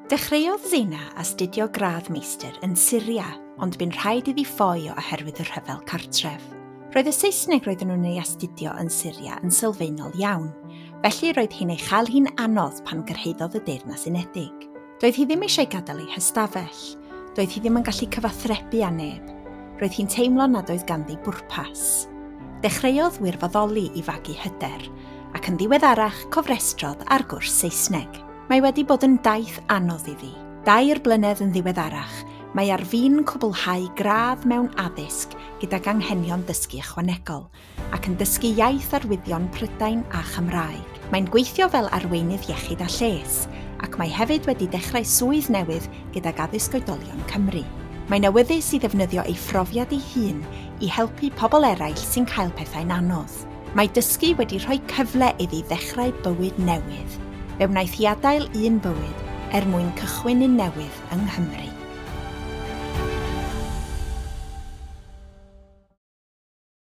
Dechreuodd Zaina astudio gradd meistr yn Syria, ond bu'n rhaid iddi ffoi oherwydd y rhyfel cartref. Roedd y Saesneg roedden nhw'n ei astudio yn Syria yn sylfaenol iawn, felly roedd hi'n ei chael hi'n anodd pan gyrhaeddodd y Deyrnas Unedig. Doedd hi ddim eisiau gadael ei hystafell, doedd hi ddim yn gallu cyfathrebu â neb, roedd hi'n teimlo nad oedd ganddi bwrpas. Dechreuodd wirfoddoli i fagu hyder, ac yn ddiweddarach cofrestrodd ar gwrs Saesneg. Mae wedi bod yn daith anodd iddi. 2 blynedd yn ddiweddarach, mae ar fin cwblhau gradd mewn addysg gydag anghenion dysgu ychwanegol, ac yn dysgu iaith arwyddion Prydain a Chymraeg. Mae'n gweithio fel arweinydd iechyd a lles, ac mae hefyd wedi dechrau swydd newydd gydag addysg oedolion Cymru. Mae'n awyddus i ddefnyddio ei phrofiad ei hun i helpu pobl eraill sy'n cael pethau'n anodd. Mae dysgu wedi rhoi cyfle iddi ddechrau bywyd newydd. Fe wnaeth hi adael un bywyd mwyn cychwyn un newydd yng Nghymru.